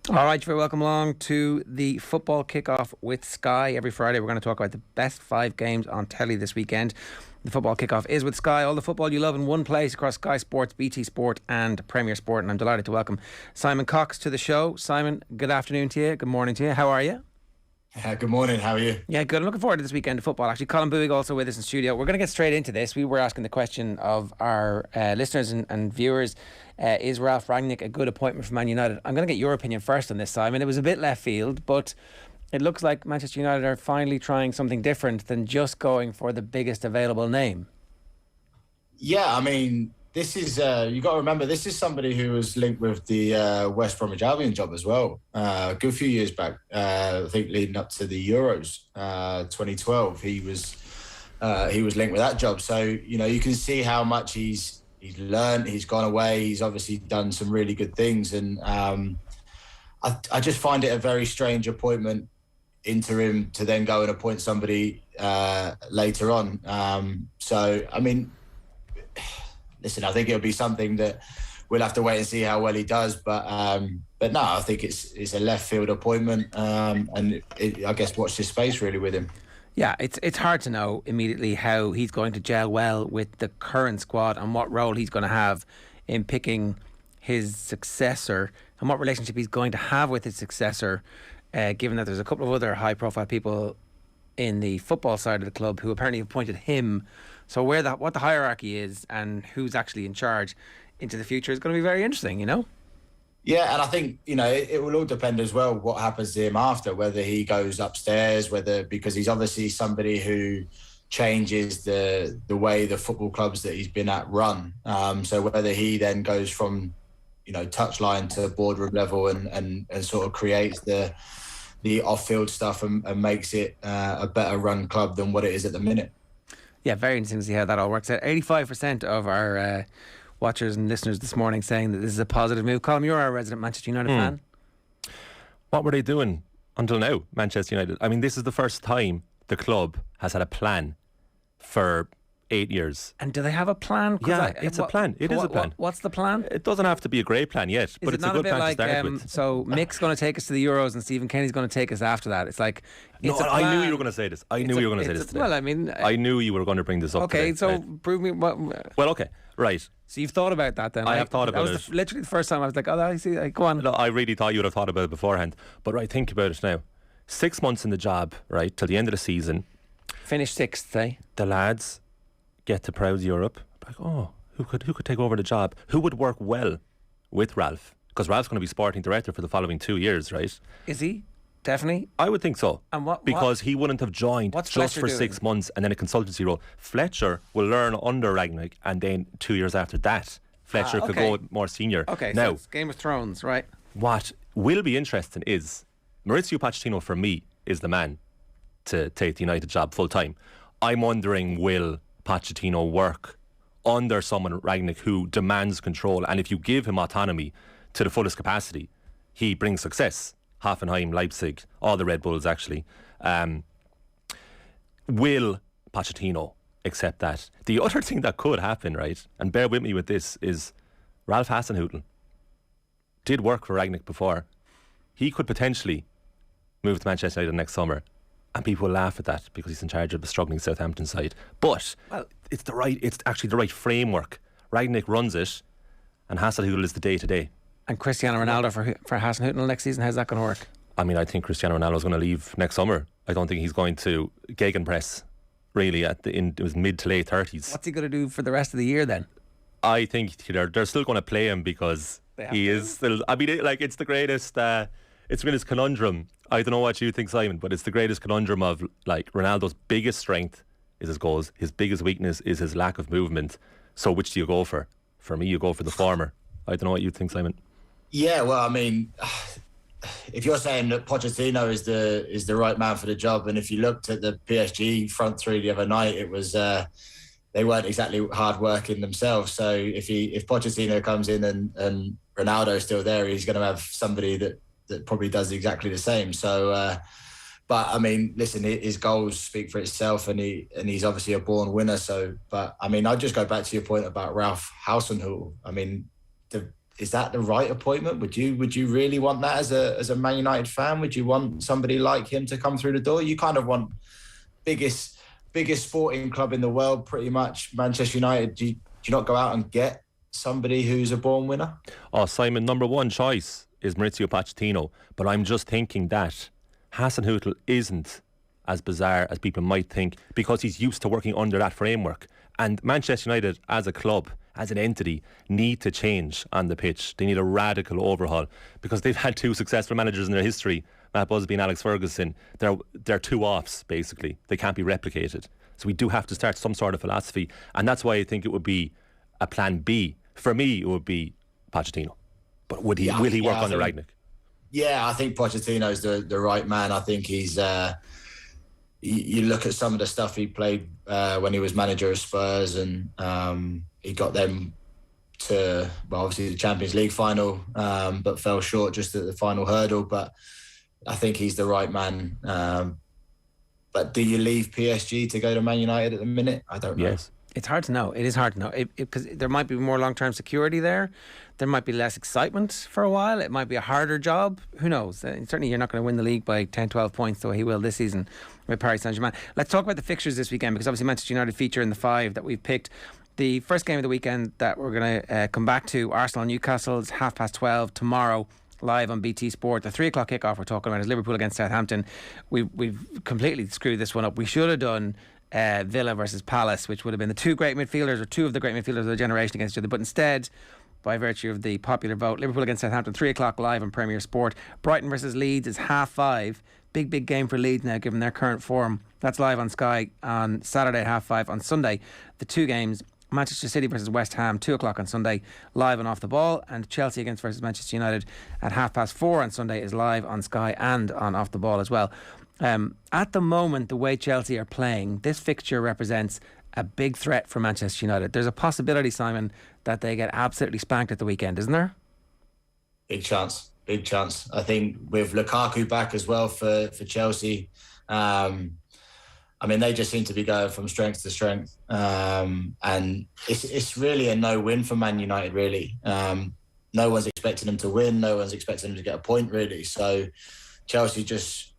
All right, you're very welcome along to the football kickoff with Sky. Every Friday we're going to talk about the best 5 games on telly this weekend. The football kickoff is with Sky. All the football you love in one place across Sky Sports, BT Sport and Premier Sport. And I'm delighted to welcome Simon Cox to the show. Simon, good afternoon to you. Good morning to you. How are you? Good morning, how are you? Yeah, good. I'm looking forward to this weekend of football. Actually, Colm Boohig also with us in studio. We're going to get straight into this. We were asking the question of our listeners and viewers, is Ralf Rangick a good appointment for Man United? I'm going to get your opinion first on this, Simon. It was a bit left field, but it looks like Manchester United are finally trying something different than just going for the biggest available name. Yeah, I mean, this is, you got to remember, this is somebody who was linked with the West Bromwich Albion job as well. A good few years back, I think leading up to the Euros 2012, he was linked with that job. So, you know, you can see how much he's learned, he's gone away, he's obviously done some really good things. And I just find it a very strange appointment, interim, to then go and appoint somebody later on. So, I mean, listen, I think it'll be something that we'll have to wait and see how well he does. But no, I think it's a left field appointment, and I guess watch this space really with him. Yeah, it's hard to know immediately how he's going to gel well with the current squad and what role he's going to have in picking his successor and what relationship he's going to have with his successor, given that there's a couple of other high-profile people in the football side of the club who apparently appointed him. So what the hierarchy is and who's actually in charge into the future is going to be very interesting, you know? Yeah, and I think, you know, it will all depend as well what happens to him after, whether he goes upstairs, because he's obviously somebody who changes the way the football clubs that he's been at run. So whether he then goes from, you know, touchline to boardroom level and sort of creates the off-field stuff and makes it a better run club than what it is at the minute. Yeah, very interesting to see how that all works out. 85% of our watchers and listeners this morning saying that this is a positive move. Colm, you're our resident Manchester United fan. What were they doing until now, Manchester United? I mean, this is the first time the club has had a plan for 8 years. And do they have a plan? Yeah, it's a plan. It is a plan. What's the plan? It doesn't have to be a great plan yet, but it's a good plan to start with. So Mick's going to take us to the Euros and Stephen Kenny's going to take us after that. It's like, it's a plan. I knew you were going to say this. I knew you were going to say this today. Well, I mean, I knew you were going to bring this up. Okay, today, so right? prove me what. Well, okay, right. So you've thought about that then? I have thought about it. That was literally the first time I was like, oh, I see. Go on. No, I really thought you would have thought about it beforehand. But right, think about it now. 6 months in the job, right, till the end of the season. Finish 6th, say. The lads get to Proud Europe. Like, oh, who could take over the job? Who would work well with Ralph? Because Ralph's going to be sporting director for the following 2 years, right? Is he? Definitely? I would think so. And because he wouldn't have joined just Fletcher for doing? 6 months and then a consultancy role. Fletcher will learn under Rangnick, and then 2 years after that, Fletcher could go more senior. Okay, now, so it's Game of Thrones, right? What will be interesting is Maurizio Pochettino, for me, is the man to take the United job full time. I'm wondering, will Pochettino work under someone, Rangnick, who demands control? And if you give him autonomy to the fullest capacity, he brings success. Hoffenheim, Leipzig, all the Red Bulls, actually. Will Pochettino accept that? The other thing that could happen, right, and bear with me with this, is Ralph Hasenhüttl did work for Rangnick before. He could potentially move to Manchester United next summer, and people will laugh at that because he's in charge of the struggling Southampton side. But it's actually the right framework. Rangnick runs it, and Hasenhüttl is the day-to-day. And Cristiano Ronaldo for Hasenhüttl next season, how's that going to work? I mean, I think Cristiano Ronaldo is going to leave next summer. I don't think he's going to gegenpress, really, it was mid to late 30s. What's he going to do for the rest of the year then? I think they're still going to play him because he is still... I mean, it's the greatest... it's the greatest conundrum. I don't know what you think, Simon, but it's the greatest conundrum of, like, Ronaldo's biggest strength is his goals. His biggest weakness is his lack of movement. So which do you go for? For me, you go for the former. I don't know what you think, Simon. Yeah, well, I mean, if you're saying that Pochettino is the right man for the job, and if you looked at the PSG front three the other night, it was they weren't exactly hard working themselves. So if Pochettino comes in and Ronaldo's still there, he's going to have somebody that probably does exactly the same. So, but I mean, listen, his goals speak for itself, and he's obviously a born winner. So, but I mean, I'll just go back to your point about Ralph Hasenhüttl. I mean, is that the right appointment? Would you really want that as a Man United fan? Would you want somebody like him to come through the door? You kind of want biggest sporting club in the world, pretty much, Manchester United. Do you not go out and get somebody who's a born winner? Oh, Simon, number one choice is Maurizio Pochettino, but I'm just thinking that Hasenhüttl isn't as bizarre as people might think, because he's used to working under that framework. And Manchester United as a club, as an entity, need to change on the pitch. They need a radical overhaul, because they've had two successful managers in their history, Matt Busby and Alex Ferguson. They're two offs, basically. They can't be replicated. So we do have to start some sort of philosophy, and that's why I think it would be a plan B. For me, it would be Pochettino. But will he work under Rangick? Yeah, I think Pochettino's the right man. I think he's... You look at some of the stuff he played when he was manager of Spurs, and he got them to, well, obviously the Champions League final, but fell short just at the final hurdle. But I think he's the right man. But do you leave PSG to go to Man United at the minute? I don't know. Yes. It's hard to know. It is hard to know, because there might be more long-term security there. There might be less excitement for a while. It might be a harder job. Who knows? Certainly you're not going to win the league by 10, 12 points the way he will this season with Paris Saint-Germain. Let's talk about the fixtures this weekend, because obviously Manchester United feature in the 5 that we've picked. The first game of the weekend that we're going to come back to, Arsenal Newcastle, is 12:30 tomorrow, live on BT Sport. The 3 o'clock kickoff we're talking about is Liverpool against Southampton. We've completely screwed this one up. We should have done Villa versus Palace, which would have been the two great midfielders, or two of the great midfielders of the generation against each other. But instead, by virtue of the popular vote, Liverpool against Southampton, 3 o'clock live on Premier Sport. Brighton versus Leeds is 5:30. Big game for Leeds now, given their current form. That's live on Sky on Saturday at 5:30. On Sunday, the two games, Manchester City versus West Ham, 2 o'clock on Sunday, live on Off the Ball. And Chelsea versus Manchester United at 4:30 on Sunday is live on Sky and on Off the Ball as well. At the moment, the way Chelsea are playing, this fixture represents a big threat for Manchester United. There's a possibility, Simon, that they get absolutely spanked at the weekend, isn't there? Big chance. I think with Lukaku back as well for Chelsea, I mean, they just seem to be going from strength to strength, and it's really a no-win for Man United, really. No one's expecting them to win. No one's expecting them to get a point, really. So Chelsea just,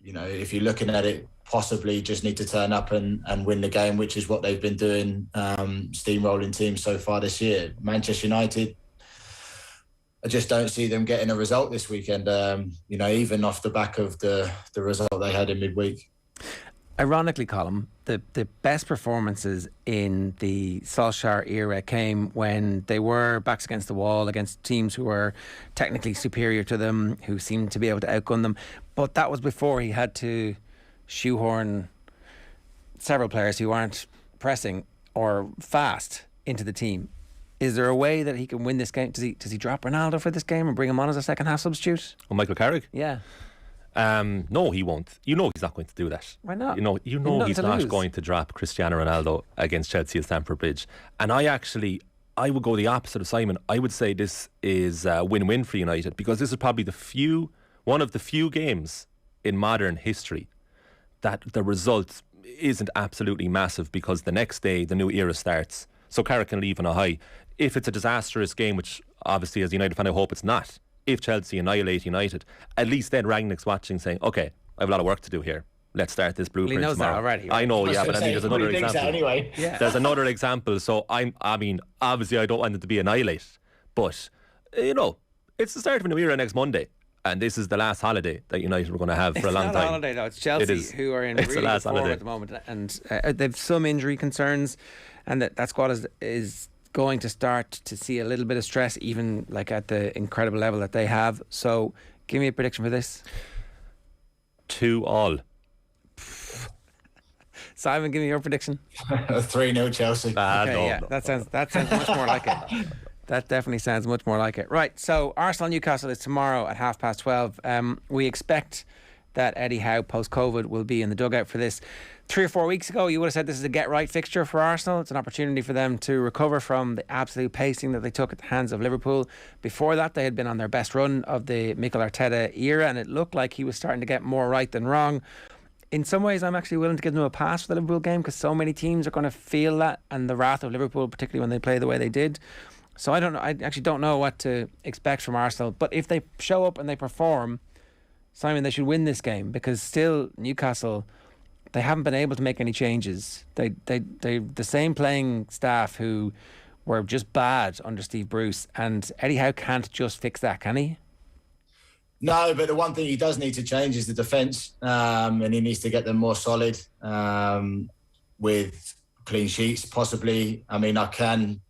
if you're looking at it, possibly just need to turn up and win the game, which is what they've been doing, steamrolling teams so far this year. Manchester United, I just don't see them getting a result this weekend, even off the back of the result they had in midweek. Ironically, Colm, the best performances in the Solskjaer era came when they were backs against the wall against teams who were technically superior to them, who seemed to be able to outgun them. But that was before he had to shoehorn several players who aren't pressing or fast into the team. Is there a way that he can win this game? Does he drop Ronaldo for this game and bring him on as a second half substitute? Oh, Michael Carrick? Yeah. No, he won't. He's not going to do that. Why not? He's not going to drop Cristiano Ronaldo against Chelsea at Stamford Bridge. And I would go the opposite of Simon. I would say this is a win-win for United, because this is probably one of the few games in modern history that the result isn't absolutely massive, because the next day the new era starts. So Carrick can leave on a high. If it's a disastrous game, which obviously as a United fan I hope it's not, if Chelsea annihilate United, at least then Rangnick's watching saying, okay, I have a lot of work to do here. Let's start this blueprint tomorrow. He knows that already. Right? I know, yeah, but I mean, there's another example. Anyway. Yeah. There's another example. So obviously I don't want it to be annihilated, but it's the start of a new era next Monday, and this is the last holiday that United were going to have for a long time. It's not a holiday, though. It's Chelsea who are in really good form at the moment, and they've some injury concerns, and that squad is going to start to see a little bit of stress, even like at the incredible level that they have. So give me a prediction for this. 2-2. Simon, give me your prediction. 3-0 Chelsea. No. That sounds much more like it. That definitely sounds much more like it. Right, so Arsenal Newcastle is tomorrow at 12:30. We expect that Eddie Howe post-COVID will be in the dugout for this. 3 or 4 weeks ago, you would have said this is a get-right fixture for Arsenal. It's an opportunity for them to recover from the absolute pacing that they took at the hands of Liverpool. Before that, they had been on their best run of the Mikel Arteta era, and it looked like he was starting to get more right than wrong. In some ways, I'm actually willing to give them a pass for the Liverpool game, because so many teams are going to feel that, and the wrath of Liverpool, particularly when they play the way they did. So I don't know. I actually don't know what to expect from Arsenal. But if they show up and they perform, Simon, they should win this game, because still Newcastle, they haven't been able to make any changes. They the same playing staff who were just bad under Steve Bruce, and Eddie Howe can't just fix that, can he? No, but the one thing he does need to change is the defence, and he needs to get them more solid with clean sheets, possibly. I mean, I can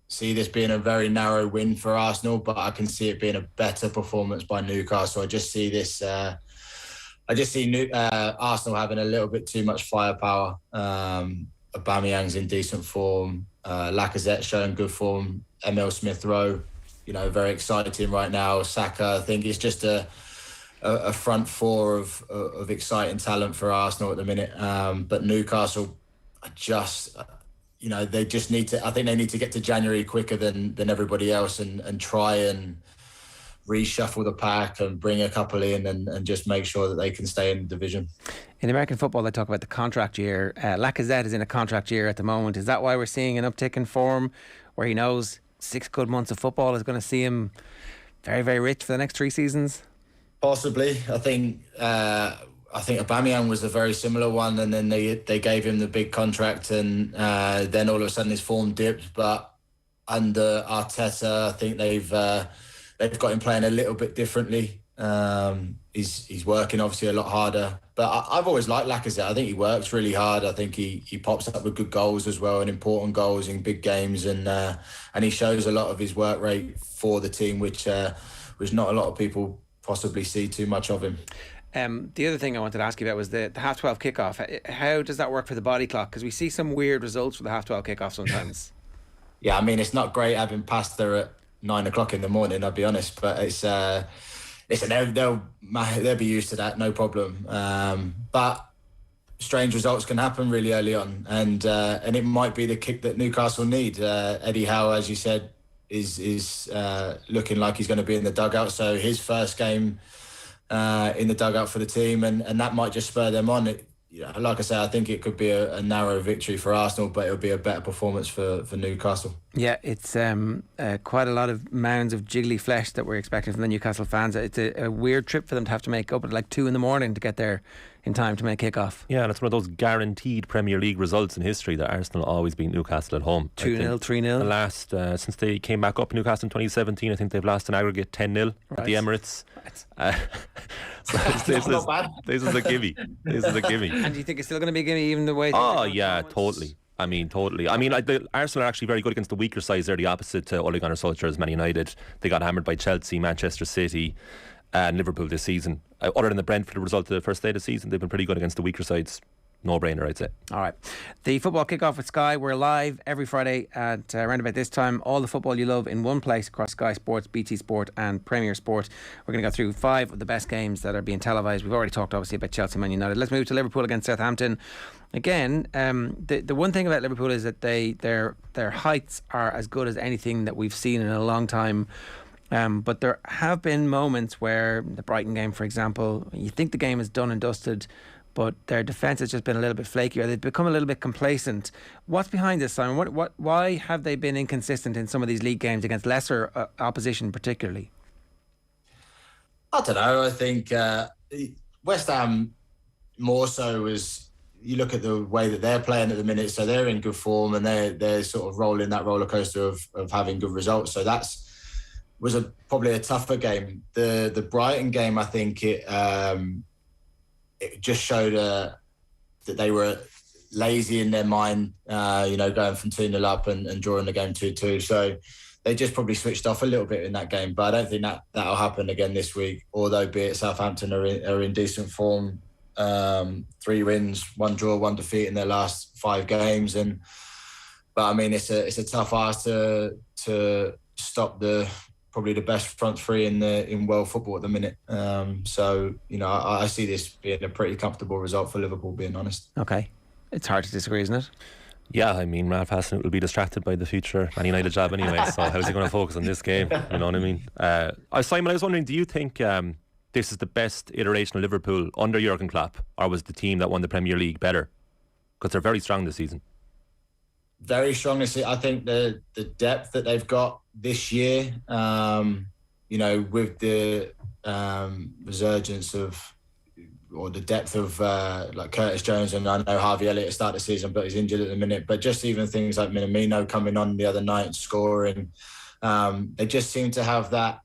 see this being a very narrow win for Arsenal, but I can see it being a better performance by Newcastle. I just see this. Arsenal having a little bit too much firepower. Aubameyang's in decent form. Lacazette showing good form. Emil Smith-Rowe, very exciting right now. Saka, I think it's just a front four of exciting talent for Arsenal at the minute. But Newcastle, they just need to. I think they need to get to January quicker than everybody else, and try and reshuffle the pack and bring a couple in and just make sure that they can stay in the division. In American football, they talk about the contract year. Lacazette is in a contract year at the moment. Is that why we're seeing an uptick in form, where he knows 6 good months of football is going to see him very, very rich for the next 3 seasons? Possibly. I think Aubameyang was a very similar one, and then they gave him the big contract, and then all of a sudden his form dipped. But under Arteta, I think they've got him playing a little bit differently. He's working obviously a lot harder, but I've always liked Lacazette. I think he works really hard. I think he pops up with good goals as well, and important goals in big games, and he shows a lot of his work rate for the team, which not a lot of people possibly see too much of him. The other thing I wanted to ask you about was the half 12 kickoff. How does that work for the body clock? Because we see some weird results for the half 12 kickoff sometimes. Yeah, I mean, it's not great having pasta at 9 o'clock in the morning, I'll be honest, but it's they'll be used to that, no problem. But strange results can happen really early on, and it might be the kick that Newcastle need. Eddie Howe, as you said, is looking like he's going to be in the dugout, so his first game in the dugout for the team, and that might just spur them on. Like I said, I think it could be a narrow victory for Arsenal, but it'll be a better performance for Newcastle. Yeah, it's quite a lot of mounds of jiggly flesh that we're expecting from the Newcastle fans. It's a weird trip for them to have to make up at like 2 a.m. to get there in time to make kick-off. Yeah, and it's one of those guaranteed Premier League results in history that Arsenal always beat Newcastle at home. 2-0, 3-0. The last, since they came back up, Newcastle in 2017, I think they've lost an aggregate 10-0 at the Emirates. So this is a gimme. This is a gimme. And do you think it's still going to be a gimme even the way? Oh yeah, totally. I mean, Arsenal are actually very good against the weaker sides. They're the opposite to Ole Gunnar Solskjaer's Man United. They got hammered by Chelsea, Manchester City and Liverpool this season. Other than the Brentford result of the first day of the season, they've been pretty good against the weaker sides. No-brainer, I'd say. All right. The football kickoff with Sky. We're live every Friday at around about this time. All the football you love in one place across Sky Sports, BT Sport and Premier Sport. We're going to go through 5 of the best games that are being televised. We've already talked obviously about Chelsea, Man United. Let's move to Liverpool against Southampton. Again, the one thing about Liverpool is that their heights are as good as anything that we've seen in a long time. But there have been moments where, the Brighton game for example, you think the game is done and dusted, but their defence has just been a little bit flaky, or they've become a little bit complacent. What's behind this, Simon? Why have they been inconsistent in some of these league games against lesser opposition particularly? I don't know. I think West Ham more so was, you look at the way that they're playing at the minute, so they're in good form and they're sort of rolling that roller coaster of having good results. So was probably a tougher game. The Brighton game, I think it just showed that they were lazy in their mind, going from 2-0 up and drawing the game 2-2. So they just probably switched off a little bit in that game. But I don't think that'll happen again this week, although be it Southampton are in decent form. 3 wins, 1 draw, 1 defeat in their last 5 games. But I mean, it's a tough ask to stop probably the best front 3 in world football at the minute. So I see this being a pretty comfortable result for Liverpool, being honest. Okay, it's hard to disagree, isn't it? Yeah, I mean, Ralph Hasenhüttl will be distracted by the future Man United job anyway, so how's he going to focus on this game? You know what I mean? Simon, I was wondering, do you think this is the best iteration of Liverpool under Jurgen Klopp, or was the team that won the Premier League better? Because they're very strong this season. very strong. I think the depth that they've got this year, with the resurgence of, or the depth of like Curtis Jones, and I know Harvey Elliott at the start of the season, but he's injured at the minute. But just even things like Minamino coming on the other night and scoring, they just seem to have that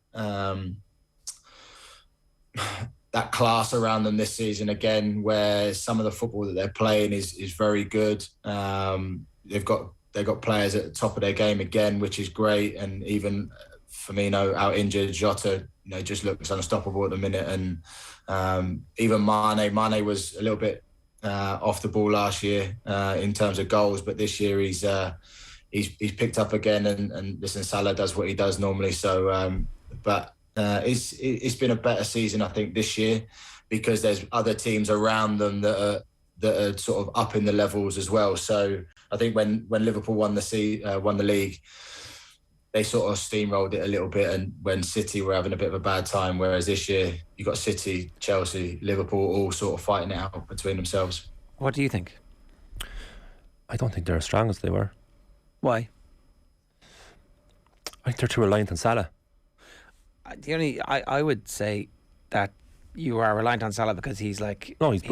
that class around them this season again, where some of the football that they're playing is very good. They've got players at the top of their game again, which is great. And even Firmino out injured, Jota, just looks unstoppable at the minute. And even Mane was a little bit off the ball last year in terms of goals, but this year he's picked up again. And listen, Salah does what he does normally. So, it's been a better season, I think, this year, because there's other teams around them that are sort of up in the levels as well. So I think when Liverpool won the league, they sort of steamrolled it a little bit, and when City were having a bit of a bad time, whereas this year you got City, Chelsea, Liverpool all sort of fighting it out between themselves. What do you think? I don't think they're as strong as they were. Why? I think they're too reliant on Salah. I would say that you are reliant on Salah because he's like... No, it's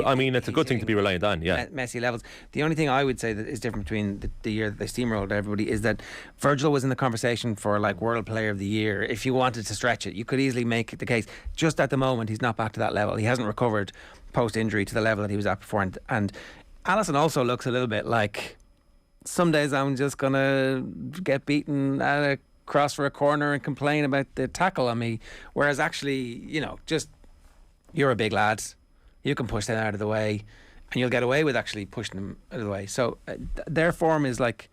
a good thing to be reliant on, yeah. Messi levels. The only thing I would say that is different between the year that they steamrolled everybody is that Virgil was in the conversation for like World Player of the Year. If you wanted to stretch it, you could easily make the case. Just at the moment, he's not back to that level. He hasn't recovered post-injury to the level that he was at before. And Alisson also looks a little bit like, some days I'm just going to get beaten at a cross for a corner and complain about the tackle on me. Whereas actually, you're a big lad, you can push them out of the way, and you'll get away with actually pushing them out of the way. So their form is like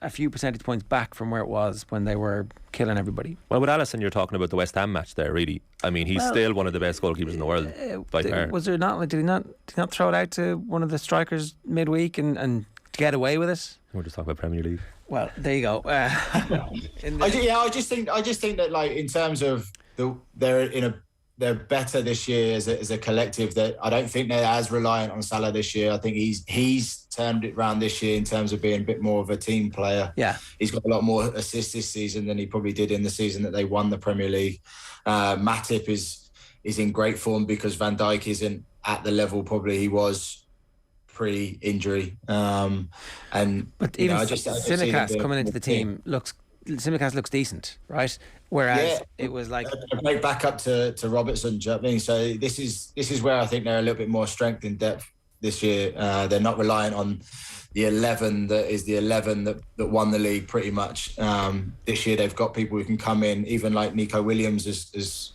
a few percentage points back from where it was when they were killing everybody. Well, with Alisson, you're talking about the West Ham match there, really. I mean, he's still one of the best goalkeepers in the world by far. Was there not? Did he not throw it out to one of the strikers midweek and get away with it? We're just talking about Premier League. Well, there you go. I just think that, like, in terms of they're better this year as a collective. That I don't think they're as reliant on Salah this year. I think he's turned it around this year in terms of being a bit more of a team player. Yeah, he's got a lot more assists this season than he probably did in the season that they won the Premier League. Matip is in great form because Van Dijk isn't at the level probably he was pre-injury. But even Tsimikas coming into the team Tsimikas looks decent, right? Whereas it was like a great backup to Robertson. Do you know what I mean? So this is where I think they're a little bit more strength in depth this year. They're not reliant on the 11 that won the league pretty much. This year they've got people who can come in, even like Nico Williams is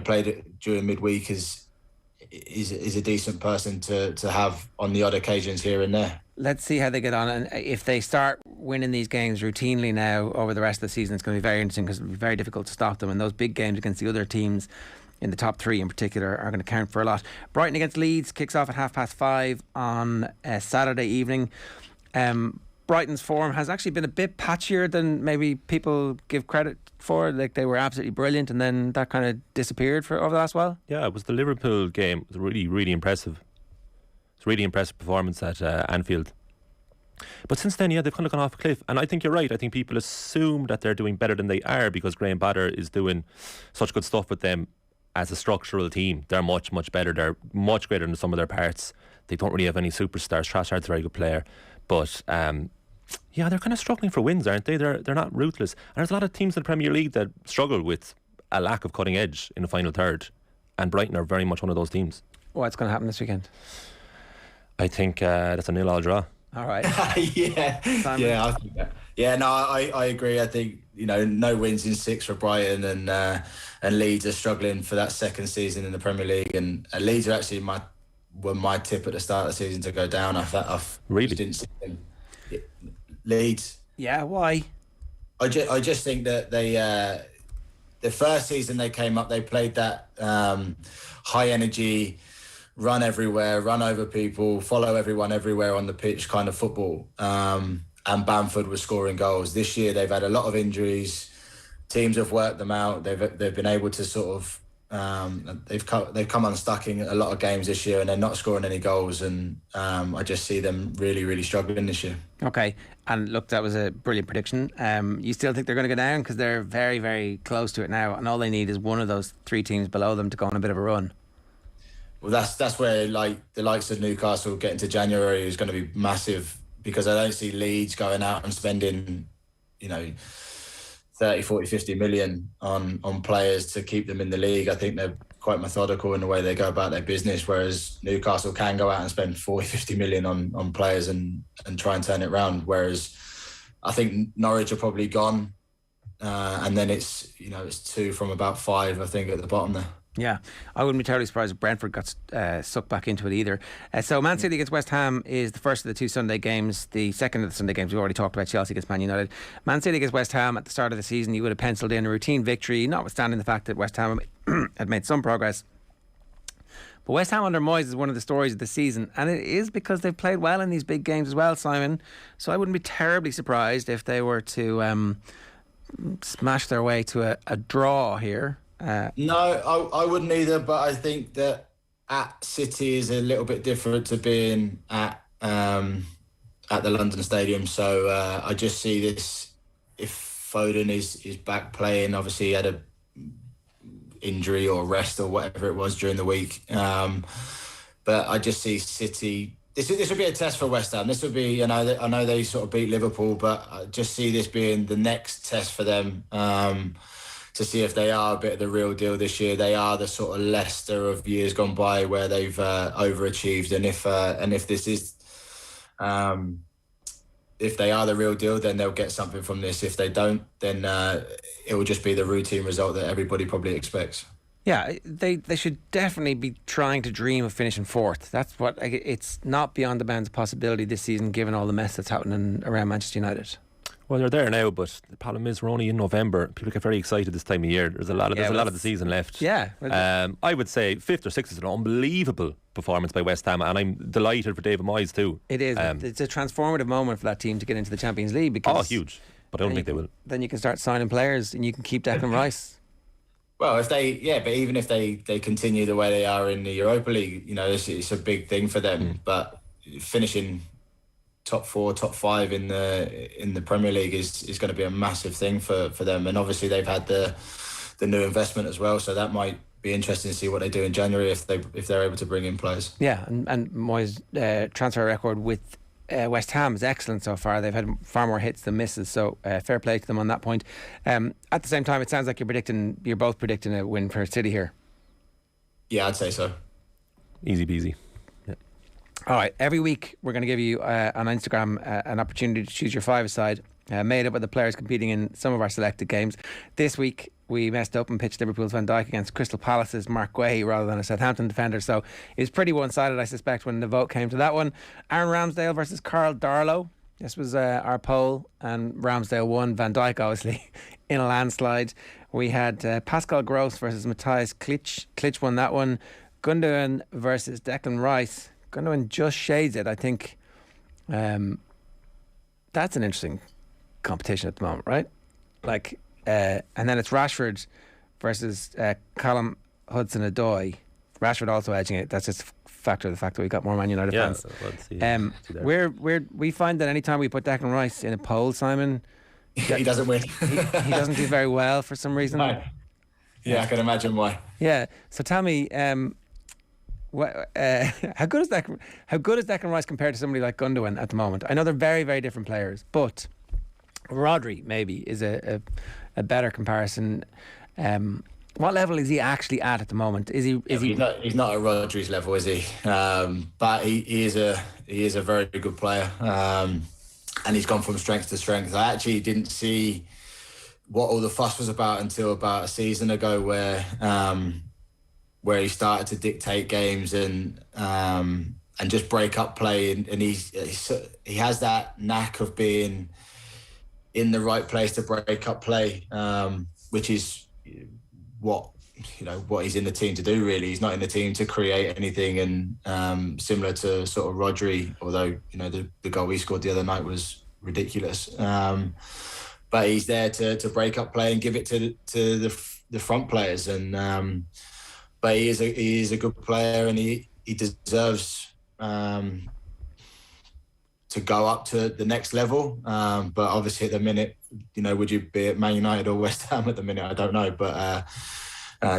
played it during midweek is a decent person to have on the odd occasions here and there. Let's see how they get on, and if they start winning these games routinely now over the rest of the season, it's going to be very interesting because it'll be very difficult to stop them, and those big games against the other teams in the top three in particular are going to count for a lot. Brighton against Leeds kicks off at 5:30 on Saturday evening. Brighton's form has actually been a bit patchier than maybe people give credit for. Like, they were absolutely brilliant and then that kind of disappeared for over the last while. Yeah, it was the Liverpool game. It was really, really impressive. It's a really impressive performance at Anfield. But since then, they've kind of gone off a cliff. And I think you're right. I think people assume that they're doing better than they are because Graham Potter is doing such good stuff with them as a structural team. They're much, much better. They're much greater than some of their parts. They don't really have any superstars. Trossard's a very good player. But they're kind of struggling for wins, aren't they? They're not ruthless. And there's a lot of teams in the Premier League that struggle with a lack of cutting edge in the final third. And Brighton are very much one of those teams. What's going to happen this weekend? I think that's a 0-0 draw. All right. Yeah. Simon? Yeah, I think that. Yeah, no, I agree. I think, no wins in 6 for Brighton, and Leeds are struggling for that second season in the Premier League. And Leeds are actually my tip at the start of the season to go down. I really didn't see them. Leeds. Yeah, why? I just think that they the first season they came up, they played that high energy, run everywhere, run over people, follow everyone everywhere on the pitch kind of football. And Bamford was scoring goals. This year they've had a lot of injuries. Teams have worked them out. They've been able to sort of They've come unstuck in a lot of games this year, and they're not scoring any goals. And I just see them really, really struggling this year. Okay, and look, that was a brilliant prediction. You still think they're going to go down because they're very, very close to it now, and all they need is one of those three teams below them to go on a bit of a run. Well, that's where like the likes of Newcastle getting to January is going to be massive, because I don't see Leeds going out and spending, 30, 40, 50 million on players to keep them in the league. I think they're quite methodical in the way they go about their business, whereas Newcastle can go out and spend 40, 50 million on players and try and turn it around. Whereas I think Norwich are probably gone. And then it's 2 from about 5, I think, at the bottom there. Yeah, I wouldn't be terribly surprised if Brentford got sucked back into it either. So Man City against West Ham is the first of the 2 Sunday games. The second of the Sunday games, we've already talked about Chelsea against Man United. Man City against West Ham at the start of the season, you would have penciled in a routine victory, notwithstanding the fact that West Ham had made some progress. But West Ham under Moyes is one of the stories of the season, and it is because they've played well in these big games as well, Simon. So I wouldn't be terribly surprised if they were to smash their way to a draw here. No, I wouldn't either, but I think that at City is a little bit different to being at the London Stadium. So I just see this, if Foden is back playing, obviously he had a injury or rest or whatever it was during the week. But I just see City. This would be a test for West Ham. This would be, I know they sort of beat Liverpool, but I just see this being the next test for them. To see if they are a bit of the real deal this year. They are the sort of Leicester of years gone by, where they've overachieved. And if this is, if they are the real deal, then they'll get something from this. If they don't, then it will just be the routine result that everybody probably expects. Yeah, they should definitely be trying to dream of finishing 4th. That's what it's not beyond the bounds of possibility this season, given all the mess that's happening around Manchester United. Well, they're there now, but the problem is we're only in November. People get very excited this time of year. There's a lot of the season left. Yeah. I would say 5th or 6th is an unbelievable performance by West Ham, and I'm delighted for David Moyes too. It is. It's a transformative moment for that team to get into the Champions League. Because huge. But I don't think they will. Then you can start signing players, and you can keep Declan Rice. Well, but even if they continue the way they are in the Europa League, it's a big thing for them. But finishing top 4, top 5 in the Premier League is going to be a massive thing for them. And obviously they've had the new investment as well, so that might be interesting to see what they do in January if they're able to bring in players. Yeah, and Moyes' transfer record with West Ham is excellent so far. They've had far more hits than misses, so fair play to them on that point. At the same time, it sounds like you're both predicting a win for City here. Yeah, I'd say so. Easy peasy. All right, every week we're going to give you on Instagram an opportunity to choose your 5-a-side made up of the players competing in some of our selected games. This week we messed up and pitched Liverpool's Van Dijk against Crystal Palace's Mark Guehi rather than a Southampton defender, so it was pretty one-sided, I suspect, when the vote came to that one. Aaron Ramsdale versus Carl Darlow. This was our poll, and Ramsdale won. Van Dijk obviously in a landslide. We had Pascal Gross versus Matthias Klitsch. Klitsch won that one. Gundogan versus Declan Rice. Gundogan just shades it, I think. That's an interesting competition at the moment, right? And then it's Rashford versus Colm Hudson-Odoi. Rashford also edging it. That's just a factor of the fact that we got more Man United fans. We find that anytime we put Declan Rice in a poll, Simon, he doesn't win. he doesn't do very well for some reason. Right. Yeah, I can imagine why. Yeah. So tell me, how good is Declan Rice compared to somebody like Gundogan at the moment? I know they're very, very different players, but Rodri maybe is a better comparison. What level is he actually at the moment? He's not at Rodri's level, is he? But he is a very good player, and he's gone from strength to strength. I actually didn't see what all the fuss was about until about a season ago, where he started to dictate games and just break up play, and he has that knack of being in the right place to break up play, which is what he's in the team to do. Really, he's not in the team to create anything, and similar to sort of Rodri, although the goal he scored the other night was ridiculous. But he's there to break up play and give it to the front players, and but he is a good player, and he deserves to go up to the next level. But obviously at the minute, would you be at Man United or West Ham at the minute? I don't know, but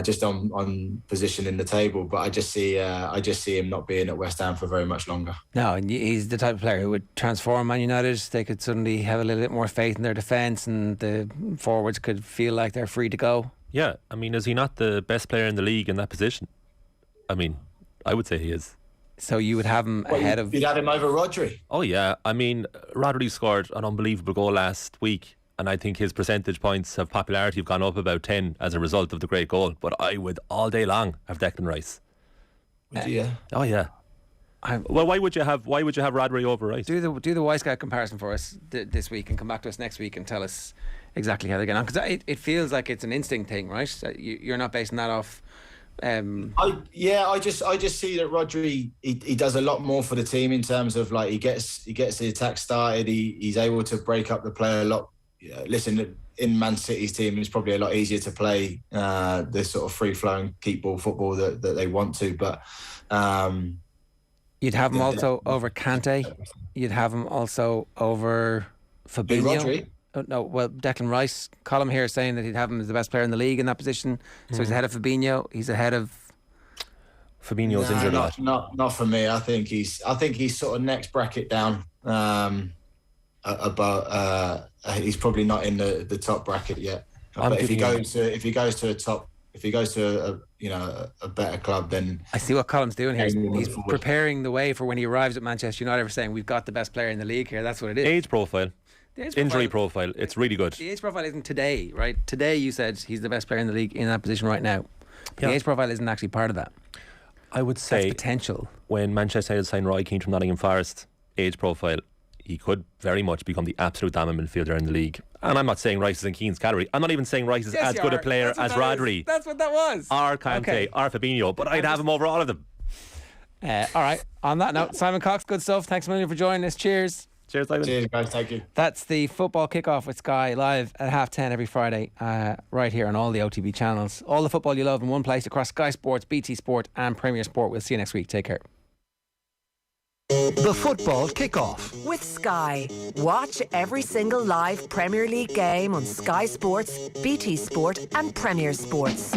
just on position in the table. But I just see him not being at West Ham for very much longer. No, and he's the type of player who would transform Man United. They could suddenly have a little bit more faith in their defence, and the forwards could feel like they're free to go. Yeah, I mean, is he not the best player in the league in that position? I mean, I would say he is. So you would have him ahead of... You'd have him over Rodri? Oh yeah, I mean, Rodri scored an unbelievable goal last week, and I think his percentage points of popularity have gone up about 10 as a result of the great goal. But I would all day long have Declan Rice. Would you? Oh yeah. Well, why would you have Rodri over Rice? Do the Wise Guy comparison for us this week, and come back to us next week and tell us exactly how they get on, because it feels like it's an instinct thing, right? You're not basing that off. I just see that Rodri he does a lot more for the team in terms of like he gets the attack started. He's able to break up the play a lot. Listen, in Man City's team, it's probably a lot easier to play this sort of free flowing keep ball football that they want to. But you'd have him also over Kante. You'd have him also over Fabinho. Rodri? Oh, no, well, Declan Rice. Colm here saying that he'd have him as the best player in the league in that position. So he's ahead of Fabinho. He's ahead of... Fabinho's injured a lot. Not for me. I think he's sort of next bracket down. He's probably not in the top bracket yet. But if he goes to a better club, then I see what Colm's doing here. He's preparing the way for when he arrives at Manchester United. For saying we've got the best player in the league here. That's what it is. Age profile. Injury profile, it's really good. The age profile isn't today, right? Today you said he's the best player in the league in that position right now. The age profile isn't actually part of that. I would say that's potential. When Manchester United signed Roy Keane from Nottingham Forest, age profile, he could very much become the absolute dominant midfielder in the league. And I'm not saying Rice is in Keane's category. I'm not even saying Rice is as good a player as Rodri. That's what that was. Or Kante, or Fabinho, but I'd have him over all of them. All right, on that note, Simon Cox, good stuff. Thanks a million for joining us. Cheers. Cheers, Simon. Cheers, guys. Thank you. That's the football kickoff with Sky, live at 10:30 every Friday, right here on all the OTB channels. All the football you love in one place across Sky Sports, BT Sport, and Premier Sport. We'll see you next week. Take care. The football kickoff with Sky. Watch every single live Premier League game on Sky Sports, BT Sport, and Premier Sports.